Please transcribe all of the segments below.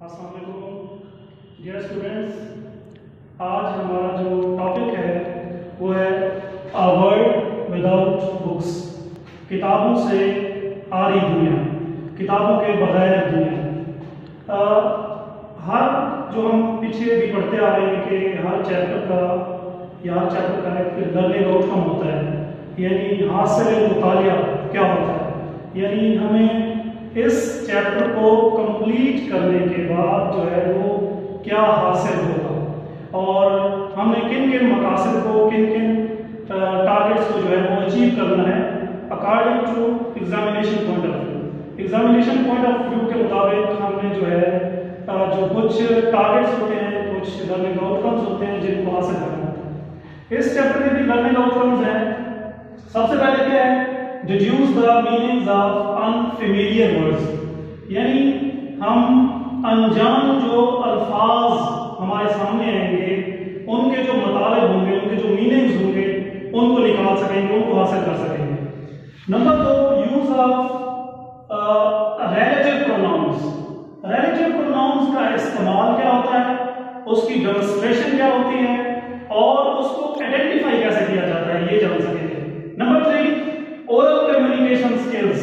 السلام علیکم dear students, آج ہمارا جو ٹاپک ہے وہ ہے اے ورلڈ وداؤٹ بکس، کتابوں سے آری دنیا، کتابوں کے بغیر دنیا۔ ہر جو ہم پیچھے بھی پڑھتے آ رہے ہیں کہ ہر چیپٹر کا ایک لرننگ آؤٹ کم ہوتا ہے، یعنی حاصل مطالعہ کیا ہوتا ہے، یعنی ہمیں اس چیپٹر کو کمپلیٹ کرنے کے بعد جو ہے وہ کیا حاصل ہوگا، اور ہم نے کن کن مقاصد کو، کن کن ٹارگیٹس کو جو ہے وہ اچیو کرنا ہے according to examination point of view. Examination point of view کے مطابق ہم نے جو ہے جو کچھ ٹارگیٹس ہوتے ہیں، کچھ لرننگ آؤٹ کمز ہوتے ہیں جن کو حاصل کرنا ہوتا ہے۔ اس چیپٹر میں بھی لرننگ آؤٹ کمز ہیں۔ سب سے پہلے کیا ہے؟ deduce the meanings of unfamiliar words، یعنی ہم انجان جو الفاظ ہمارے سامنے آئیں گے ان کے جو مطالب ہوں گے، ان کے جو میننگز ہوں گے، ان کو نکال سکیں گے، ان کو حاصل کر سکیں گے۔ Number 2، use of relative pronouns. Relative pronouns کا استعمال کیا ہوتا ہے، اس کی ڈیمونسٹریشن کیا ہوتی ہے، اور اس کو آئیڈینٹیفائی کیسے کیا جاتا ہے، یہ جان سکیں گے۔ نمبر 3، اورل کمیونیکیشن سکلز،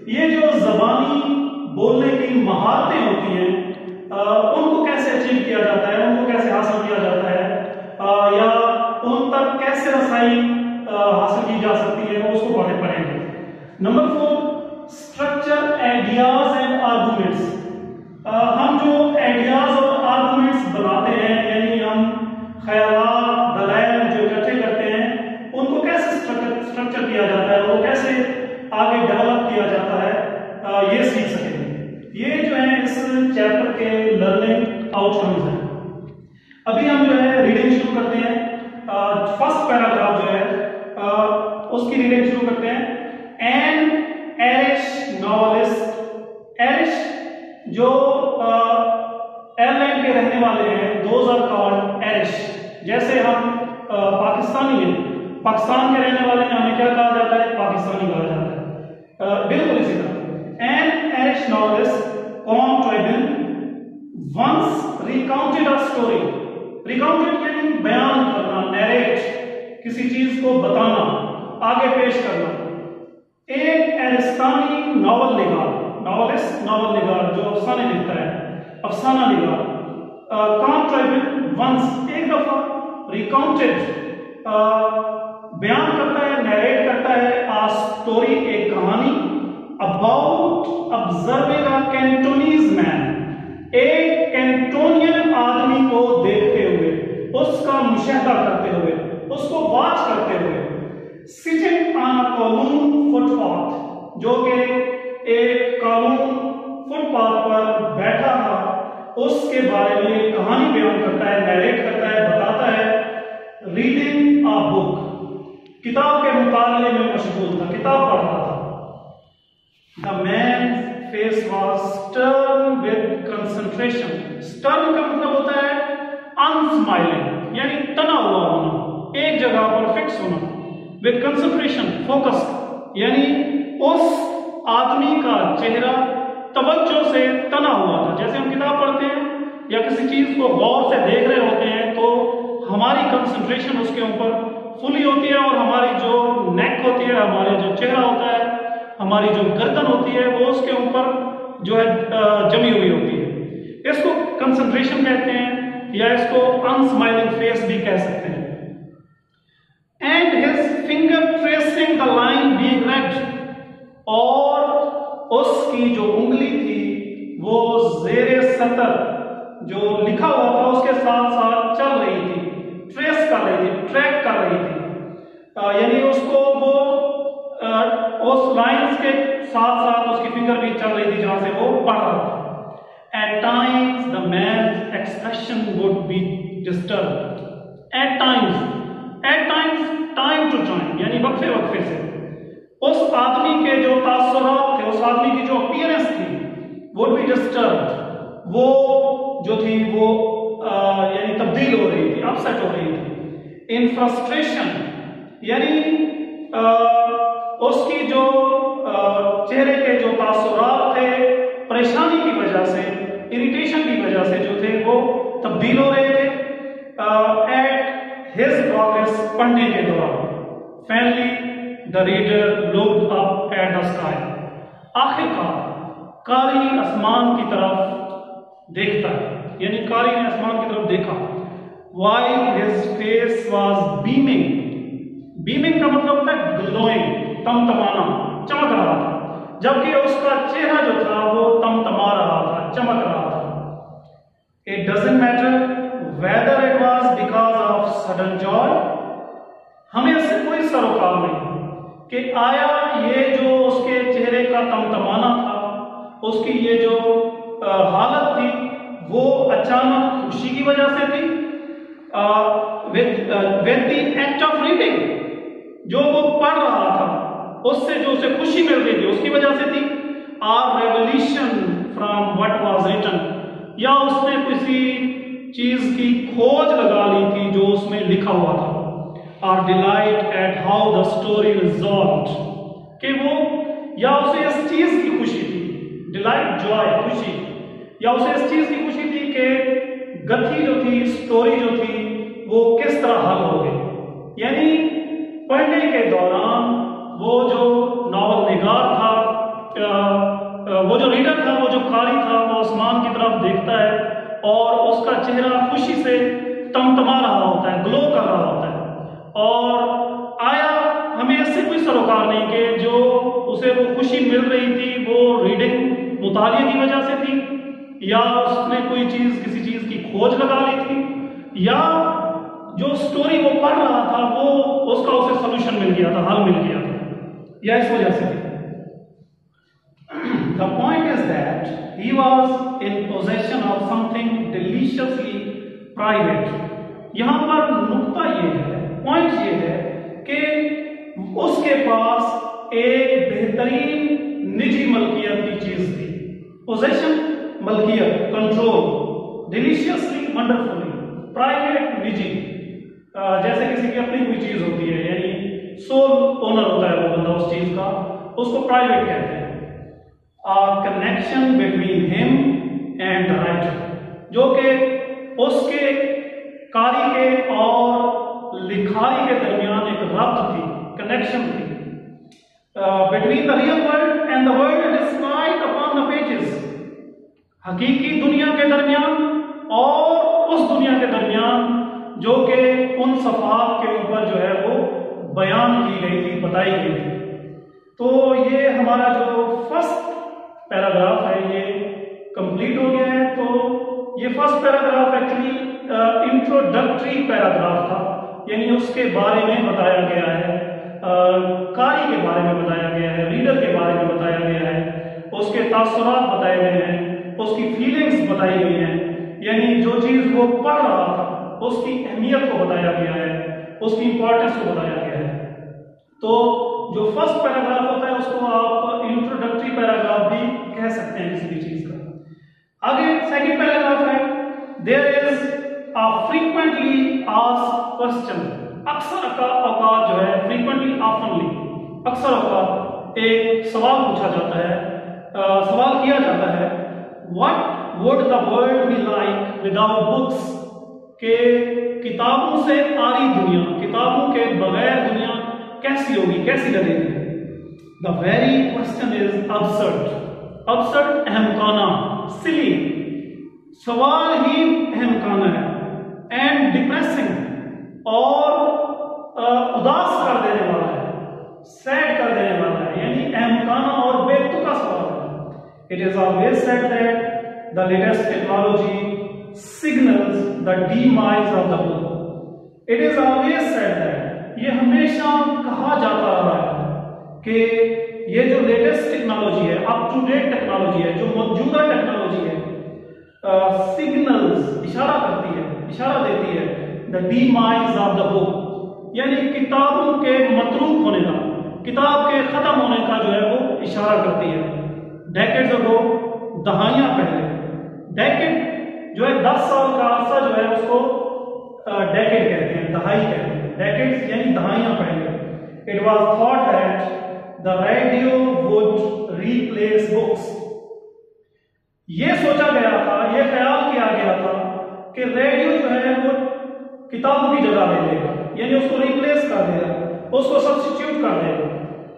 یہ جو زبانی بولنے کی مہارتیں ہوتی ہیں ان کو کیسے اچیو کیا جاتا ہے، ان کو کیسے حاصل کیا جاتا ہے، یا ان تک کیسے رسائی حاصل کی جا سکتی ہے، اس کو پڑھیں گے۔ Number 4، structure ideas and arguments. ہم جو آئیڈیاز اور آرگومنٹس بناتے ہیں، یعنی ہم خیالات، دلائل جو اکٹھے کرتے ہیں، ان کو کیسے اسٹرکچر کیا جاتا ہے، وہ کیسے آگے ڈیولپ کیا جاتا ہے، یہ سیکھ سکیں گے۔ یہ جو ہے اس چیپٹر کے لرننگ آؤٹ کمز ہیں۔ ابھی ہم جو ہے ریڈنگ شروع کرتے ہیں۔ فرسٹ پیراگراف جو ہے اس کی ریڈنگ شروع کرتے ہیں۔ این آئرش ناولسٹ، آئرش جو آئرلینڈ کے رہنے والے ہیں، دوز آر کالڈ آئرش۔ جیسے ہم پاکستانی ہیں، پاکستان کے رہنے والے ہیں، ہمیں کیا کہا جاتا ہے، پاکستانی کہا جاتا ہے، بالکل اسی طرح۔ An Irish novelist, Colm Tóibín, once recounted a story. Recounted یعنی بیان کرنا، نیریٹ، کسی چیز کو بتانا، آگے پیش کرنا۔ ایک ارستانی ناول نگار، ناولسٹ، ناول نگار جو افسانے لکھتا ہے، افسانہ نگار، کام ٹوائبن once، ایک دفعہ، recounted، بیان کرتا ہے، نیریٹ کرتا ہے، a story، ایک کہانی، about observing a Cantonese man، ایک کینٹونین آدمی کو دیکھتے ہوئے، اس کا مشاہدہ کرتے ہوئے، اس کو واچ کرتے ہوئے، sitting on a Kowloon footpath، جو کہ ایک کالون فٹ پاتھ پر بیٹھا تھا، اس کے بارے میں ایک کہانی بیان کرتا ہے، نیریٹ کرتا ہے، بتاتا ہے۔ reading a book، کتاب کے مطالعے میں مشغول تھا، کتاب پڑھ رہا تھا۔ The man's face was stern with concentration۔ stern کا مطلب ہوتا ہے unsmiling، یعنی تنا ہوا ہونا، ایک جگہ پر فکس ہونا۔ with concentration، focused، یعنی اس آدمی کا چہرہ توجہ سے تنا ہوا تھا۔ جیسے ہم کتاب پڑھتے ہیں یا کسی چیز کو غور سے دیکھ رہے ہوتے ہیں تو ہماری کنسنٹریشن اس کے اوپر فلی ہوتی ہے، اور ہماری جو نیک ہوتی ہے، ہمارا جو چہرہ ہوتا ہے، ہماری جو گردن ہوتی ہے، وہ اس کے اوپر جو ہے جمی ہوئی ہوتی ہے۔ اس کو کنسنٹریشن کہتے ہیں، یا اس کو انسمائلنگ فیس بھی کہہ سکتے ہیں۔ And his finger tracing the line being read, اور اس کی جو انگلی تھی وہ زیر سطر جو لکھا ہوا تھا اس کے ساتھ ساتھ چل رہی تھی، ٹریس کر رہی تھی، ٹریک کر رہی تھی، یعنی اس کو وہ اس لائنز کے ساتھ ساتھ اس کی فنگر بھی چل رہی تھی جہاں سے وہ پڑھ رہا تھا۔ At times the man's expression would be disturbed۔ At times time to time، یعنی وقفے وقفے سے اس آدمی کے جو تاثرات تھے، اس آدمی کی جو اپیئرنس تھی، would be disturbed، وہ جو تھی وہ یعنی تبدیل ہو رہی تھی، اپسیٹ ہو رہی تھی۔ In frustration، یعنی اس کی جو چہرے کے جو تاثرات تھے، پریشانی کی وجہ سے، اریٹیشن کی وجہ سے جو تھے وہ تبدیل ہو رہے تھے ایٹ ہز پروگرس پڑھنے کے دوران. Finally the reader looked up at the sky. آخرکار قاری آسمان کی طرف دیکھتا ہے، یعنی قاری نے آسمان کی طرف دیکھا. while his face was beaming. beaming کا مطلب ہوتا ہے glowing، تمتمانا، چمک رہا تھا، جبکہ اس کا چہرہ جو تھا وہ تمتما رہا تھا، چمک رہا تھا. It doesn't matter whether it was because of sudden joy. ہمیں اس سے کوئی سروکار نہیں کہ آیا یہ جو اس کے چہرے کا تمتمانا تھا، اس کی یہ جو حالت تھی وہ اچانک خوشی کی وجہ سے تھی. with the act of reading، جو وہ پڑھ رہا تھا اس سے جو اسے خوشی مل رہی تھی اس کی وجہ سے تھی. or revelation from what was written، یا اس نے کسی چیز کی کھوج لگا لی تھی جو اس میں لکھا ہوا تھا. or delight at how the story resolved، کہ وہ یا اسے اس چیز کی خوشی تھی، ڈیلائٹ جوائے خوشی، یا اسے اس چیز کی خوشی تھی کہ گتھی جو تھی، سٹوری جو تھی وہ کس طرح حل ہو گئی. یعنی پڑھنے کے دوران وہ جو ناول نگار تھا، وہ جو ریڈر تھا، وہ جو قاری تھا، وہ آسمان کی طرف دیکھتا ہے اور اس کا چہرہ خوشی سے تمتما رہا ہوتا ہے، گلو کر رہا ہوتا ہے. اور آیا ہمیں اس سے کوئی سروکار نہیں کہ جو اسے وہ خوشی مل رہی تھی وہ ریڈنگ مطالعے کی وجہ سے تھی، یا اس نے کوئی چیز کسی چیز کی کھوج لگا لی تھی، یا جو سٹوری وہ پڑھ رہا تھا وہ اس کا اسے سولوشن مل گیا تھا، حل مل گیا تھا، یا اس وجہ سے تھی. The point is that he was in possession of something deliciously private. یہاں پر نقطہ یہ ہے، پوائنٹ یہ ہے کہ اس کے پاس ایک بہترین نجی ملکیت کی چیز تھی. پوزیشن ملکیت، کنٹرول، ڈیلیشیسلی ونڈرفلی، پرائیویٹ نجی، جیسے کسی کی اپنی کوئی چیز ہوتی ہے، یعنی سول اونر ہوتا ہے وہ بندہ اس چیز کا، اس کو پرائیویٹ کہتے ہیں. کنیکشن بٹوین ہم اینڈ رائٹر، جو کہ اس کے قاری کے اور لکھاری کے درمیان ایک ربط تھی، کنیکشن تھی. Between the real world and the world displayed upon the pages, حقیقی دنیا کے درمیان اور اس دنیا کے درمیان جو کہ ان صفحات کے اوپر جو ہے وہ بیان کی گئی تھی، بتائی گئی تھی. تو یہ ہمارا جو فرسٹ پیراگراف ہے یہ کمپلیٹ ہو گیا ہے. تو یہ first paragraph actually introductory paragraph تھا، یعنی اس کے بارے میں بتایا گیا ہے، قاری کے بارے میں بتایا گیا ہے، ریڈر کے بارے میں بتایا گیا ہے، اس کے تاثرات بتائے گئے ہیں، اس کی فیلنگز بتائی گئی ہیں، یعنی جو چیز وہ پڑھ رہا تھا اس کی اہمیت کو بتایا گیا ہے، اس کی امپورٹنس کو بتایا گیا ہے. تو جو فرسٹ پیراگراف ہوتا ہے اس کو آپ انٹروڈکٹری پیراگراف بھی کہہ سکتے ہیں کسی بھی چیز کا. آگے سیکنڈ پیراگراف ہے دیر از a frequently asked question. اکثر اوقات جو ہے frequently oftenly، اکثر اوقات ایک سوال پوچھا جاتا ہے، سوال کیا جاتا ہے what would the world be like without books، کہ کتابوں سے آری دنیا، کتابوں کے بغیر دنیا کیسی ہوگی، کیسی لگے گی. The very question is absurd. absurd احمقانہ، silly، سوال ہی احمقانہ ہے. and depressing، اور اداس کر دینے والا ہے، سیڈ کر دینے والا ہے، یعنی احمقانہ اور بے تکا سوال ہے. It is always said that the latest technology signals the demise of the book. It is always said that، یہ ہمیشہ کہا جاتا رہا ہے کہ یہ جو لیٹسٹ ٹیکنالوجی ہے، اپ ٹو ڈیٹ ٹیکنالوجی ہے، جو موجودہ ٹیکنالوجی ہے، سگنلز اشارہ کرتی ہے، اشارہ دیتی ہے the demise of the book، یعنی کتابوں کے متروک ہونے کا، کتاب کے ختم ہونے کا جو ہے وہ اشارہ کرتی ہے. ڈیکڈز اگو، دہائیاں پہلے، ڈیکڈ جو ہے 10 سال کا عرصہ جو ہے اس کو ڈیکڈ کہتے ہیں، دہائی کہتے ہیں. ڈیکڈز یعنی دہائیاں پہلے. It was thought that the radio would replace books. یہ سوچا گیا تھا، یہ خیال کیا دے گا، یعنی اس کو ریپلیس کر دے گا، اس کو سبسٹیٹیوٹ کر دے گا،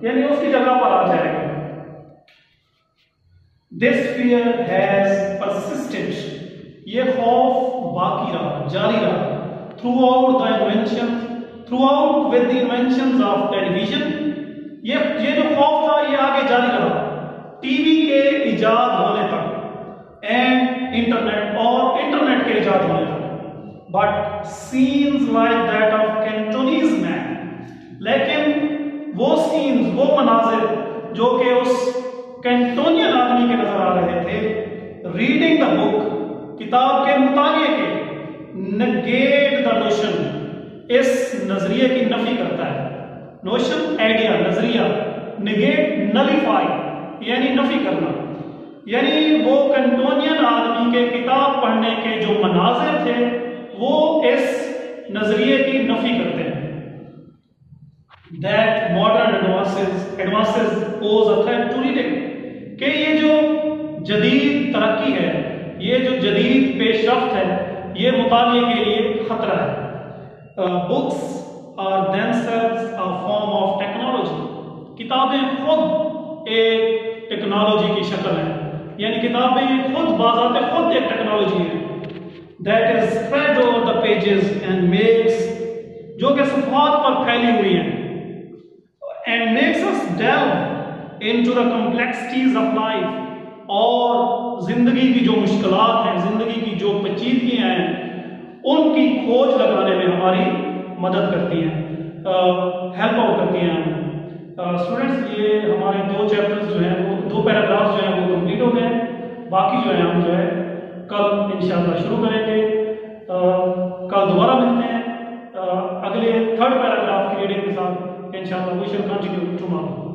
یعنی اس کی جگہ پر آ جائے گا. This fear has persisted. یہ خوف باقی رہا، جاری رہا. Throughout with the inventions of television. یہ جو خوف تھا یہ آگے جاری رہا ٹی وی کے ایجاد ہونے تک اینڈ انٹرنیٹ اور انٹرنیٹ کے ایجاد ہونے تک. But scenes like that of Cantonese man. لیکن وہ سینز، وہ مناظر جو کہ اس کینٹونین آدمی کے نظر آ رہے تھے، ریڈنگ دا بک، کتاب کے مطالعے کے، نگیٹ دا نوشن، اس نظریے کی نفی کرتا ہے. نوشن آئیڈیا، نظریہ، نگیٹ نلیفائی یعنی نفی کرنا، یعنی وہ کینٹونین آدمی کے کتاب پڑھنے کے جو مناظر تھے وہ اس نظریے کی نفی کرتے ہیں. That modern advances pose a threat to reading. کہ یہ جو جدید ترقی ہے، یہ جو جدید پیش رفت ہے، یہ مطالعے کے لیے خطرہ ہے. Books are themselves a form of technology. کتابیں خود ایک ٹیکنالوجی کی شکل ہیں، یعنی کتابیں خود بذات خود ایک ٹیکنالوجی ہے. That is spread over the pages and makes، جو کہ صفحات پر پھیلی ہوئی ہیں، and makes us delve into the complexities of life. اور زندگی کی جو مشکلات ہیں، زندگی کی جو پیچیدگیاں ہیں، ان کی کھوج لگانے میں ہماری مدد کرتی ہیں، ہیلپ آؤٹ کرتی ہیں. اسٹوڈنٹس، یہ ہمارے 2 چیپٹرز جو ہیں، وہ 2 پیراگرافز جو ہیں وہ کمپلیٹ ہو گئے ہیں. باقی جو ہے ہم جو ہے کل انشاءاللہ شروع کریں گے. کل دوبارہ ملتے ہیں اگلے 3rd پیراگراف کی ریڈنگ کے ساتھ. انشاءاللہ we shall continue tomorrow.